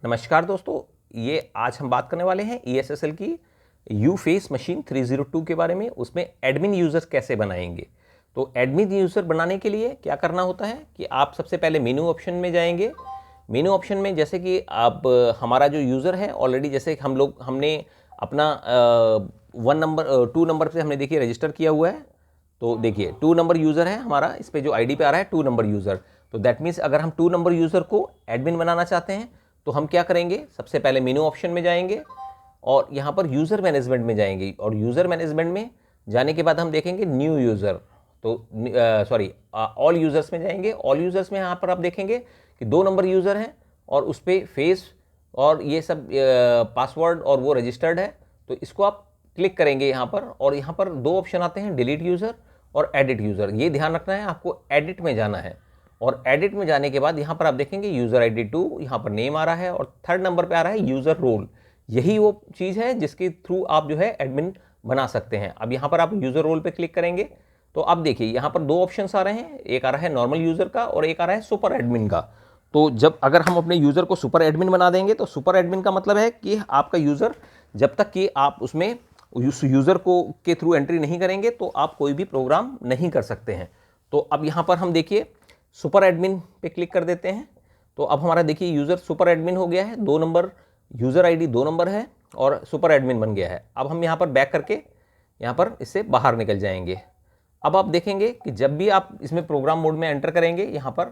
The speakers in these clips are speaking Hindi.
नमस्कार दोस्तों, ये आज हम बात करने वाले हैं ESSL की यूफेस मशीन 302 के बारे में। उसमें एडमिन यूज़र कैसे बनाएंगे। तो एडमिन यूज़र बनाने के लिए क्या करना होता है कि आप सबसे पहले मेनू ऑप्शन में जाएंगे। मेनू ऑप्शन में जैसे कि आप हमारा जो यूज़र है ऑलरेडी, जैसे हमने अपना 2 नंबर से हमने देखिए रजिस्टर किया हुआ है। तो देखिए 2 नंबर यूज़र है हमारा, इस पे जो आईडी पे आ रहा है 2 नंबर यूज़र। तो दैट मीन्स अगर हम 2 नंबर यूज़र को एडमिन बनाना चाहते हैं तो हम क्या करेंगे, सबसे पहले मेनू ऑप्शन में जाएंगे और यहाँ पर यूज़र मैनेजमेंट में जाएंगे। और यूज़र मैनेजमेंट में जाने के बाद हम देखेंगे न्यू यूज़र, तो ऑल यूज़र्स में जाएंगे। ऑल यूज़र्स में यहाँ पर आप देखेंगे कि 2 नंबर यूज़र हैं और उस पर फेस और ये सब पासवर्ड और वो रजिस्टर्ड है। तो इसको आप क्लिक करेंगे यहाँ पर, और यहाँ पर 2 ऑप्शन आते हैं, डिलीट यूज़र और एडिट यूज़र। ये ध्यान रखना है, आपको एडिट में जाना है। और एडिट में जाने के बाद यहाँ पर आप देखेंगे यूज़र ID 2, यहाँ पर नेम आ रहा है और 3rd नंबर पे आ रहा है यूज़र रोल। यही वो चीज़ है जिसके थ्रू आप जो है एडमिन बना सकते हैं। अब यहाँ पर आप यूज़र रोल पे क्लिक करेंगे तो अब देखिए यहाँ पर 2 ऑप्शंस आ रहे हैं, एक आ रहा है नॉर्मल यूज़र का और एक आ रहा है सुपर एडमिन का। तो जब अगर हम अपने यूज़र को सुपर एडमिन बना देंगे तो सुपर एडमिन का मतलब है कि आपका यूज़र, जब तक कि आप उसमें उस यूज़र को के थ्रू एंट्री नहीं करेंगे तो आप कोई भी प्रोग्राम नहीं कर सकते हैं। तो अब यहाँ पर हम देखिए सुपर एडमिन पे क्लिक कर देते हैं। तो अब हमारा देखिए यूज़र सुपर एडमिन हो गया है, 2 नंबर यूज़र ID 2 नंबर है और सुपर एडमिन बन गया है। अब हम यहाँ पर बैक करके यहाँ पर इससे बाहर निकल जाएंगे। अब आप देखेंगे कि जब भी आप इसमें प्रोग्राम मोड में एंटर करेंगे यहाँ पर,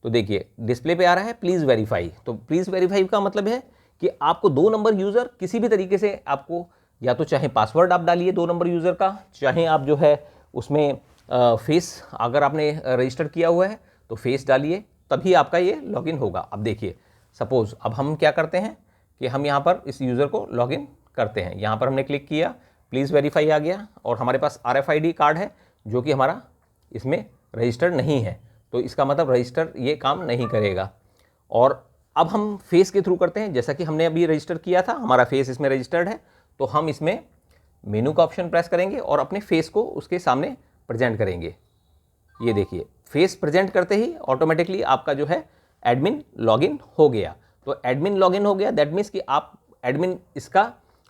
तो देखिए डिस्प्ले पे आ रहा है प्लीज़ वेरीफाई। तो प्लीज़ वेरीफाई का मतलब है कि आपको 2 नंबर यूज़र किसी भी तरीके से आपको, या तो चाहे पासवर्ड आप डालिए 2 नंबर यूज़र का, चाहे आप जो है उसमें फेस अगर आपने रजिस्टर किया हुआ है तो फेस डालिए, तभी आपका ये लॉगिन होगा। अब देखिए सपोज़ अब हम क्या करते हैं कि हम यहाँ पर इस यूज़र को लॉगिन करते हैं। यहाँ पर हमने क्लिक किया, प्लीज़ वेरीफाई आ गया और हमारे पास RFID कार्ड है जो कि हमारा इसमें रजिस्टर्ड नहीं है। तो इसका मतलब रजिस्टर ये काम नहीं करेगा। और अब हम फेस के थ्रू करते हैं, जैसा कि हमने अभी रजिस्टर किया था, हमारा फेस इसमें रजिस्टर्ड है। तो हम इसमें मेनू का ऑप्शन प्रेस करेंगे और अपने फेस को उसके सामने प्रेजेंट करेंगे। ये देखिए फेस प्रेजेंट करते ही ऑटोमेटिकली आपका जो है एडमिन लॉगिन हो गया। तो एडमिन लॉगिन हो गया, दैट मीन्स कि आप एडमिन इसका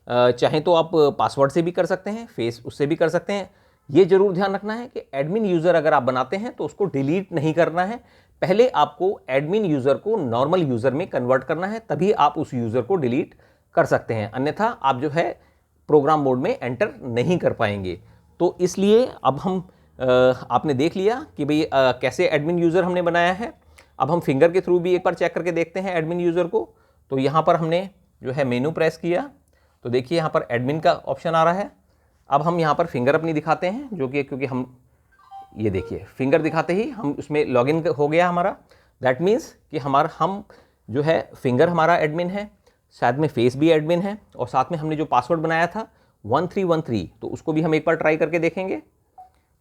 चाहे तो आप पासवर्ड से भी कर सकते हैं, फेस उससे भी कर सकते हैं। ये जरूर ध्यान रखना है कि एडमिन यूज़र अगर आप बनाते हैं तो उसको डिलीट नहीं करना है। पहले आपको एडमिन यूज़र को नॉर्मल यूज़र में कन्वर्ट करना है, तभी आप उस यूज़र को डिलीट कर सकते हैं, अन्यथा आप जो है प्रोग्राम मोड में एंटर नहीं कर पाएंगे। तो इसलिए अब हम आपने देख लिया कि भाई कैसे एडमिन यूज़र हमने बनाया है। अब हम फिंगर के थ्रू भी एक बार चेक करके देखते हैं एडमिन यूज़र को। तो यहाँ पर हमने जो है मेनू प्रेस किया तो देखिए यहाँ पर एडमिन का ऑप्शन आ रहा है। अब हम यहाँ पर फिंगर अपनी दिखाते हैं, जो कि क्योंकि हम ये देखिए फिंगर दिखाते ही हम उसमें लॉगिन हो गया हमारा। दैट मीन्स कि हम जो है फिंगर हमारा एडमिन है, साथ में फेस भी एडमिन है और साथ में हमने जो पासवर्ड बनाया था 1313, तो उसको भी हम एक बार ट्राई करके देखेंगे।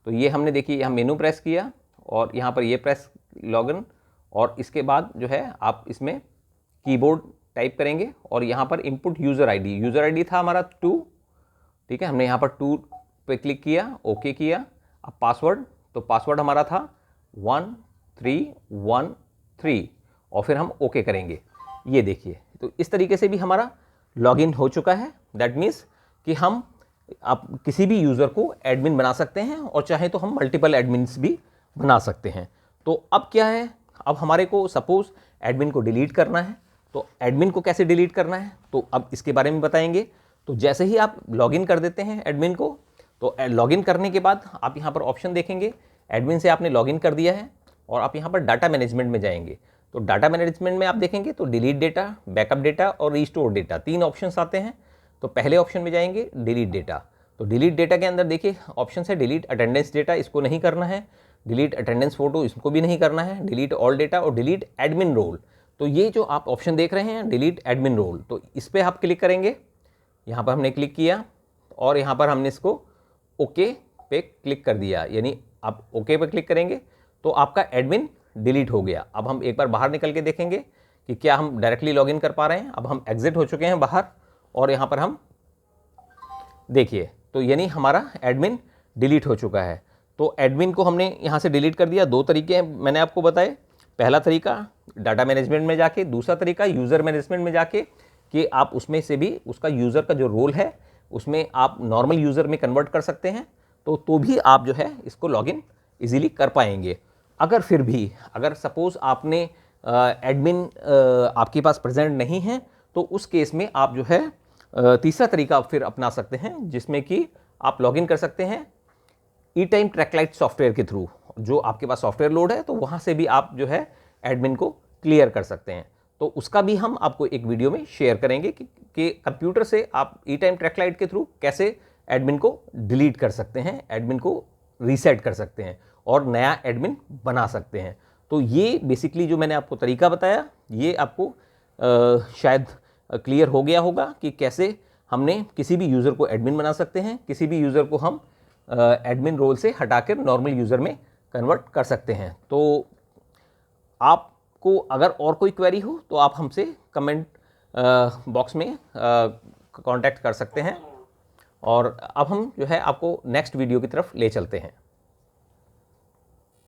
तो ये हमने देखिए यहाँ मेनू प्रेस किया और यहाँ पर ये प्रेस लॉगिन, और इसके बाद जो है आप इसमें कीबोर्ड टाइप करेंगे और यहाँ पर इनपुट यूज़र ID था हमारा 2, ठीक है। हमने यहाँ पर 2 पे क्लिक किया, ओके किया। अब पासवर्ड, तो पासवर्ड हमारा था 1313 और फिर हम ओके करेंगे। ये देखिए तो इस तरीके से भी हमारा लॉगिन हो चुका है। दैट मीन्स कि हम आप किसी भी यूज़र को एडमिन बना सकते हैं और चाहे तो हम मल्टीपल एडमिन्स भी बना सकते हैं। तो अब क्या है, अब हमारे को सपोज़ एडमिन को डिलीट करना है, तो एडमिन को कैसे डिलीट करना है तो अब इसके बारे में बताएंगे। तो जैसे ही आप लॉगिन कर देते हैं एडमिन को, तो लॉगिन करने के बाद आप यहाँ पर ऑप्शन देखेंगे, एडमिन से आपने लॉगिन कर दिया है और आप यहाँ पर डाटा मैनेजमेंट में जाएंगे। तो डाटा मैनेजमेंट में आप देखेंगे तो डिलीट डेटा, बैकअप डेटा और रिस्टोर डेटा, 3 ऑप्शंस आते हैं। तो पहले ऑप्शन में जाएंगे डिलीट डेटा। तो डिलीट डेटा के अंदर देखिए ऑप्शन है डिलीट अटेंडेंस डेटा, इसको नहीं करना है, डिलीट अटेंडेंस फोटो, इसको भी नहीं करना है, डिलीट ऑल डेटा और डिलीट एडमिन रोल। तो ये जो आप ऑप्शन देख रहे हैं डिलीट एडमिन रोल, तो इस पर आप क्लिक करेंगे। यहाँ पर हमने क्लिक किया और यहाँ पर हमने इसको ओके पे क्लिक कर दिया, यानी आप ओके पे क्लिक करेंगे तो आपका एडमिन डिलीट हो गया। अब हम एक बार बाहर निकल के देखेंगे कि क्या हम डायरेक्टली लॉगिन कर पा रहे हैं। अब हम एग्जिट हो चुके हैं बाहर और यहाँ पर हम देखिए तो यानी हमारा एडमिन डिलीट हो चुका है। तो एडमिन को हमने यहाँ से डिलीट कर दिया। 2 तरीके हैं मैंने आपको बताए। पहला तरीका डाटा मैनेजमेंट में जाके, दूसरा तरीका यूज़र मैनेजमेंट में जाके कि आप उसमें से भी उसका यूज़र का जो रोल है उसमें आप नॉर्मल यूज़र में कन्वर्ट कर सकते हैं, तो भी आप जो है इसको लॉगिन इजीली कर पाएंगे। अगर फिर भी अगर सपोज़ आपने एडमिन आपके पास प्रेजेंट नहीं है, तो उस केस में आप जो है तीसरा तरीका आप फिर अपना सकते हैं, जिसमें कि आप लॉगिन कर सकते हैं ई-टाइम ट्रैकलाइट सॉफ्टवेयर के थ्रू। जो आपके पास सॉफ्टवेयर लोड है तो वहाँ से भी आप जो है एडमिन को क्लियर कर सकते हैं। तो उसका भी हम आपको एक वीडियो में शेयर करेंगे कि कंप्यूटर से आप ई-टाइम ट्रैकलाइट के थ्रू कैसे एडमिन को डिलीट कर सकते हैं, एडमिन को रीसेट कर सकते हैं और नया एडमिन बना सकते हैं। तो ये बेसिकली जो मैंने आपको तरीका बताया, ये आपको शायद क्लियर हो गया होगा कि कैसे हमने किसी भी यूज़र को एडमिन बना सकते हैं, किसी भी यूज़र को हम एडमिन रोल से हटाकर नॉर्मल यूज़र में कन्वर्ट कर सकते हैं। तो आपको अगर और कोई क्वेरी हो तो आप हमसे कमेंट बॉक्स में कांटेक्ट कर सकते हैं। और अब हम जो है आपको नेक्स्ट वीडियो की तरफ ले चलते हैं।